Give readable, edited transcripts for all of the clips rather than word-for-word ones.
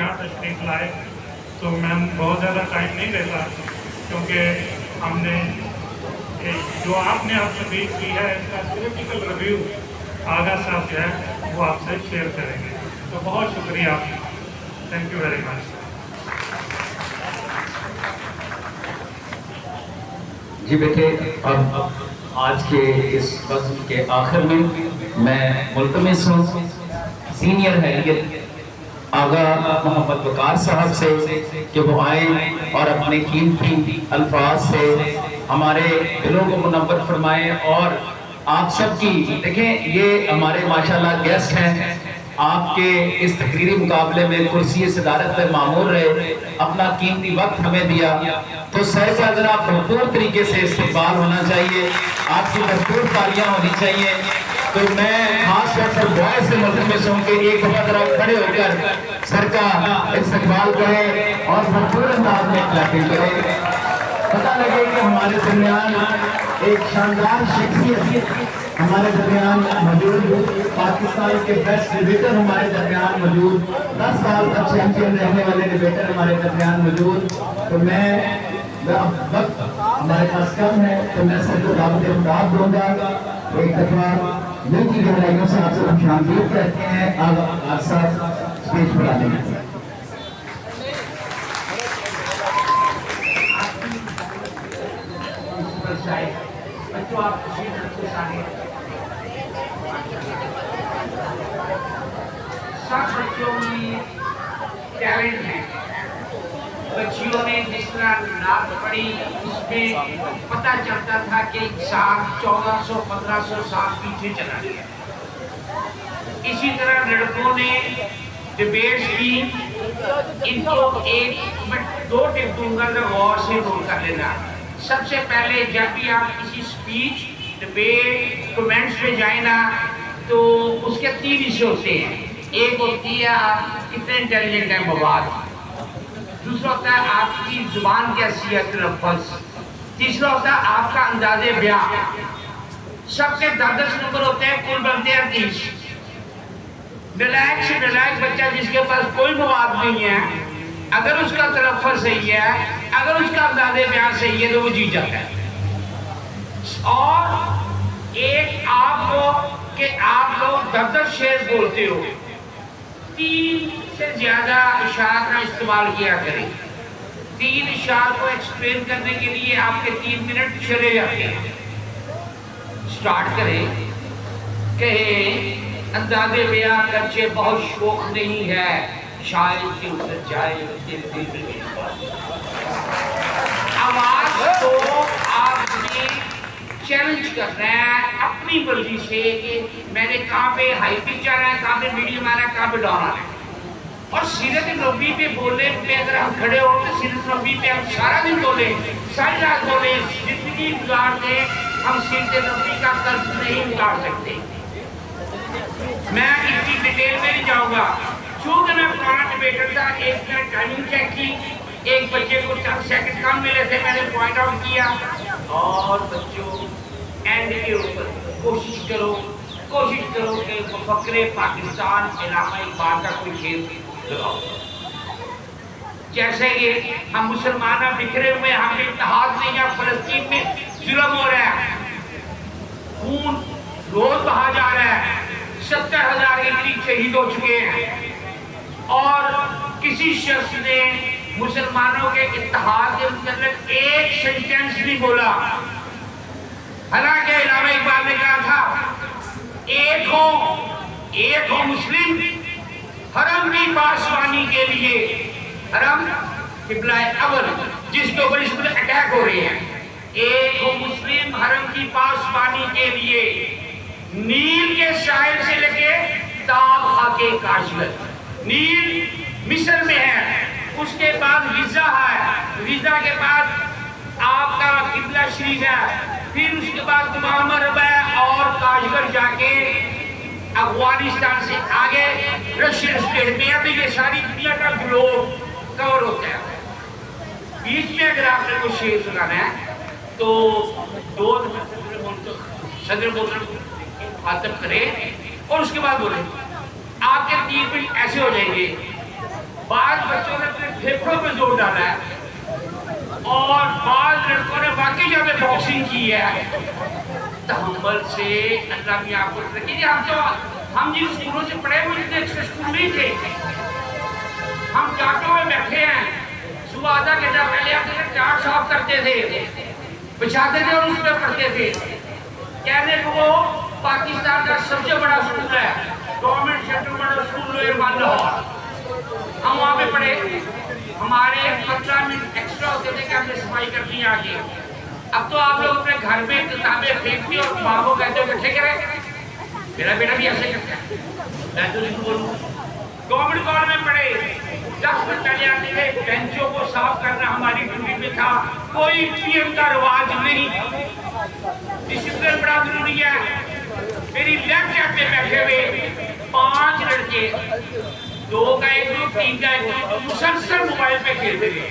यहाँ तशरीफ लाए। तो मैं बहुत ज़्यादा टाइम नहीं लेता, क्योंकि हमने जो आपने अब स्पीच की है इसका क्रिटिकल रिव्यू आगा साहब जो है वो आपसे शेयर करेंगे। तो बहुत शुक्रिया, थैंक यू वेरी मच। جی بیٹے، اب آج کے اس فصل کے آخر میں میں ملتمس ہوں سینئر ہیڈیت آغا محمد وقار صاحب سے کہ وہ آئیں اور اپنے قیمتی الفاظ سے ہمارے دلوں کو منور فرمائیں، اور آپ سب کی دیکھیں یہ ہمارے ماشاءاللہ گیسٹ ہیں، آپ کے اس تقریری مقابلے میں کرسی صدارت پر معمور رہے، اپنا قیمتی وقت ہمیں دیا، تو سر کا ذرا بھرپور طریقے سے استقبال ہونا چاہیے، آپ کی بھرپور تالیاں ہونی چاہیے۔ تو میں خاص طور پر بوائے سے ملتمس ہوں کہ ایک دفعہ ذرا کھڑے ہو کر سر کا استقبال کریں اور بھرپور انداز میں کلیپنگ کریں، پتہ لگے کہ ہمارے درمیان ایک شاندار شخصیت ہمارے درمیان موجود، پاکستان کے بیسٹ ڈیبیٹر ہمارے درمیان موجود، 10 سال تک چیمپئن رہنے والے ڈیبیٹر ہمارے درمیان موجود۔ تو میں اب وقت ہمارے پاس کم ہے تو میں سر کو دعوت خطاب دوں گا، ایک دفعہ دل کی گہرائیوں سے آپ سے خوش آمدید کہتے ہیں۔ آپ صاحب اسپیچ پڑھا دیں گے۔ بچوں آپ سب بچوں میں ٹیلنٹ ہے، بچیوں نے جس طرح نعت پڑھی اس میں پتہ چلتا تھا کہ سال 1400-1500 سال پیچھے چلا گیا۔ اسی طرح لڑکوں نے ڈیبیٹس کی، ان کو ایک میں 2 ٹپ دوں گا تو غور سے نوٹ کر لینا۔ سب سے پہلے جب بھی آپ کسی سپیچ ڈیبیٹ کمنٹس پہ جائیں نا تو اس کے 3 حصے ہوتے ہیں، ایک ہوتی ہے آپ کتنے انٹیلیجنٹ ہیں مواد، دوسرا ہوتا ہے آپ کی زبان کی حیثیت تلفظ، تیسرا ہوتا ہے آپ کا انداز بیان۔ سب کے 10 نمبر ہوتے ہیں، کل بنتے ہیں 30۔ نالائق سے نالائق بچہ جس کے پاس کوئی مواد نہیں ہے، اگر اس کا تلفظ صحیح ہے، اگر اس کا انداز بیان صحیح ہے تو وہ جیت جاتا ہے۔ اور ایک آپ کو کہ آپ لوگ 10 شعر بولتے ہو، 3 سے زیادہ اشعار کا استعمال کیا کریں۔ 3 اشعار کو ایکسپلین کرنے کے لیے آپ کے 3 منٹ چلے جاتے ہیں۔ سٹارٹ کریں، کہیں انداز بیان کرچے بہت شوق نہیں ہے، شاید کے اتر جائے دل میں آواز کو آپ نے چیلنج کرنا ہے اپنی مرضی سے کہ میں نے کہاں پہ ہائی پچ آنا ہے، کہاں پہ میڈیم آنا ہے، کہاں پہ ڈاؤن آنا ہے۔ اور سیرت نبوی پہ بولنے پہ اگر ہم کھڑے ہو تو سیرت نبوی پہ ہم سارا دن بولیں، ساری رات بولیں، زندگی گزار دیں، ہم سیرت نبوی کا قرض نہیں اتار سکتے۔ میں اتنی ڈیٹیل میں نہیں جاؤں گا، چونکہ میں پرانا ڈیبیٹر تھا، 1 منٹ ٹائمنگ چیک کی، ایک بچے کو 4 سیکنڈ کم ملے تھے، میں نے پوائنٹ آؤٹ کیا۔ اور بچوں اینڈ کے اوپر کوشش کرو کہ مفکر پاکستان علامہ اقبال کا کوئی شعر لگاؤ۔ جیسے کہ ہم مسلمان بکھرے ہوئے، ہم اتحاد نہیں ہے، فلسطین میں ظلم ہو رہا ہے، خون روز بہا جا رہا ہے، 70,000 کے قریب شہید ہو چکے ہیں، اور کسی شخص نے مسلمانوں کے اتحاد کے متعلق ایک سینٹینس نہیں بولا۔ حالانکہ علامہ اقبال نے کہا تھا ایک ہو مسلم حرم کی پاسبانی کے لیے، حرم قبلہ اول جس کے اوپر اس پر اٹیک ہو رہے ہیں، ایک ہو مسلم حرم کی پاسبانی کے لیے، نیل کے ساحل سے لے کے تاب خاکے کاشغر، نیل مصر میں ہے، اس کے بعد غزہ ہے، غزہ کے بعد آپ کا قبلہ شریف ہے، پھر اس کے بعد معمر ہے، اور کاشغر جا کے افغانستان سے آگے رشین اسٹیٹ میں، ابھی یہ ساری دنیا کا گلوب کور ہوتا ہے۔ بیچ میں اگر آپ نے کوئی شعر سنانا ہے تو 2 دفعہ صدر محترم خاطب کرے اور اس کے بعد بولے، آپ کے 3 منٹ ایسے ہو جائیں گے۔ بعض फेफड़ों पे जोर डाला है और बाद लड़कों ने वाकई जब बॉक्सिंग की है तहम्मुल से अल्लाह की आपको रखिए। हम जिन स्कूलों से पढ़े हुए इतने अच्छे स्कूल नहीं थे, हम चाटों में बैठे हैं, सुबह आधा घंटा पहले आते थे, चाट साफ करते थे, बिछाते थे और उस पर पढ़ते थे। कहने को वो पाकिस्तान का सबसे बड़ा स्कूल है, government central model school lower Lahore, हम वहाँ पे पढ़े। हमारे 15 मिनट एक्स्ट्रा होते थे कि हमने सफाई करनी है आगे। अब तो आप लोग अपने घर में किताबें फेंकती और माँ को कहते हो इकट्ठे करें। मेरा बेटा भी ऐसे करता है, मैं तो नहीं बोलूँ। गवर्नमेंट कॉलेज में पढ़े, 10 मिनट पहले आते थे, बेंचों को साफ करना हमारी ड्यूटी में था, कोई पीएम का रिवाज नहीं। डिसिप्लिन बड़ा जरूरी है। मेरी लेफ्ट साइड पे बैठे हुए 5 लड़के, 2 का एक ग्रुप, 3 का एक ग्रुप, मुसलसल मोबाइल पे खेलते थे,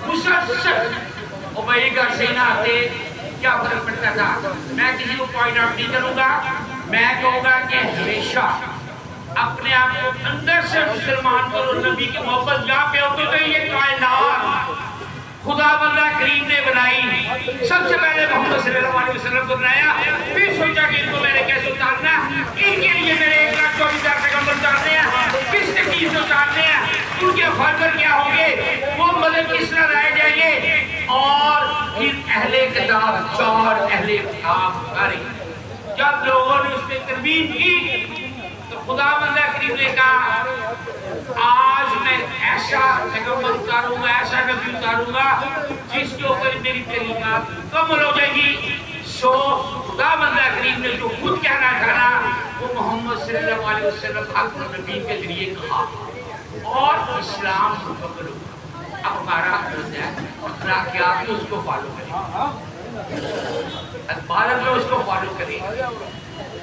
मुसलसल। और भाई घर से ना आते क्या फर्क पड़ता था। मैं किसी को पॉइंट आउट नहीं करूंगा, मैं कहूंगा कि हमेशा अपने आप को अंदर से मुसलमान करो। नबी की मोहब्बत जहाँ पे होती तो ये कायनात खुदा बंदा करीम ने बनाई। सबसे पहले मोहम्मद सल्लल्लाहु अलैहि वसल्लम को बनाया, फिर सोचा कि इनको मैंने कैसे उतारना, इनके लिए मेरे 1,24,000 पैगंबर उतारने हैं, किस तकलीफ से उतारने हैं, उनके फर्जर क्या होंगे, वो मदद किस तरह रह जाएंगे। और फिर अहले किताब 4 अहले किताब आ रही। जब लोगों ने उस पर तरमीम की तो खुदा बंदा करीम ने कहा आज मैं ऐसा पैगंबर उतारूंगा, ऐसा नबी उतारूंगा जिसके ऊपर मेरी तरीक़ात मुकम्मल हो जाएगी। सो खुदा बंदा करीम ने जो खुद कहना चाहा वो मोहम्मद सल्लल्लाहु अलैहि वसल्लम आखिरी नबी के जरिए कहा और इस्लाम मुकम्मल हुआ। अब हमारा अखलाकियात में उसको फॉलो करें, इबादत में उसको फॉलो करें,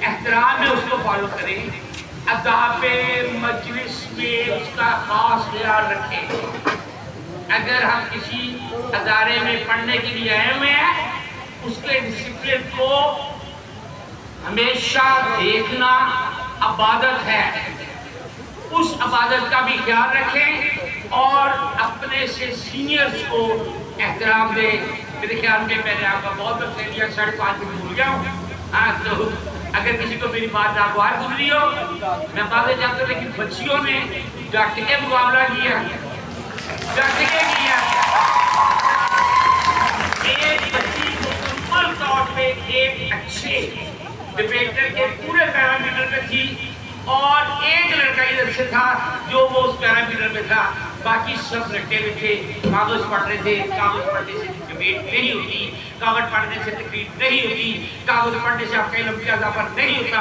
एहतराम में उसको फॉलो करें, अदाब मजलिस में उसका खास ख्याल रखें। अगर हम किसी अदारे में पढ़ने के लिए आए हुए हैं, उसके डिसिप्लिन को हमेशा देखना इबादत है, उस इबादत का भी ख्याल रखें और अपने से सीनियर्स को एहतराम दें। मेरे ख्याल में मैंने आपका बहुत वक्त ले लिया, 5:30 मिनट भूल गया हूँ। हाँ, तो अगर किसी को मेरी बात नागवार गुजरी हो, मैं बातें जानता हूँ, लेकिन बच्चियों ने डट के मुकाबला किया, डट के किया। एक बच्ची मुकम्मल तौर पे एक अच्छे डिबेटर के पूरे पैरामीटर पे थी और एक लड़का इधर से था जो वो उस पैरामीटर में था, बाकी सब लड़के में थे। कागज पढ़ रहे थे, कागज पढ़ने से डिबेट नहीं होती, कागज पढ़ने से तकरीर नहीं होती, कागज पढ़ने से आपका इल्म का इजाफा नहीं होता।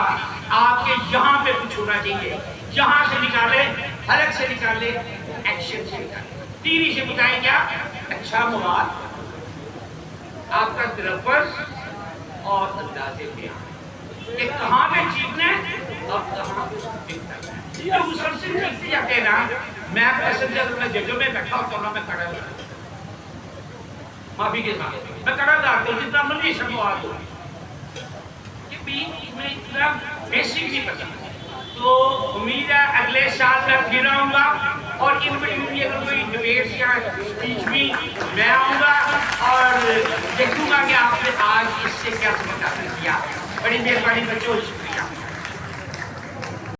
आपके यहाँ पे कुछ होना चाहिए, यहाँ से निकाले, हलक से निकाले, एक्शन से निकाले। तीरी से बताएं क्या? अच्छा मुराद, आपका तलफ़्फ़ुज़ और अंदाज़े बयान, कि कहाँ पे चीखना है और कहाँ पे दिखता है। जो मुसलसल चीखते जाते हैं ना, मैं पैसेंजर में जगह में बैठा होता हूँ ना, मैं खड़ा होता, माफी के साथ मैं खड़ा डालता हूँ, जितना मर्जी शर्मात हो, कि बीच में इतना बेसिक नहीं पता। तो उम्मीद है अगले साल मैं फिर आऊँगा और इन बिटवीन अगर कोई डिबेट्स या स्पीच भी मैं आऊँगा और देखूँगा कि आपने आज इससे क्या समझ हासिल किया। बड़ी मेहरबानी बच्चों।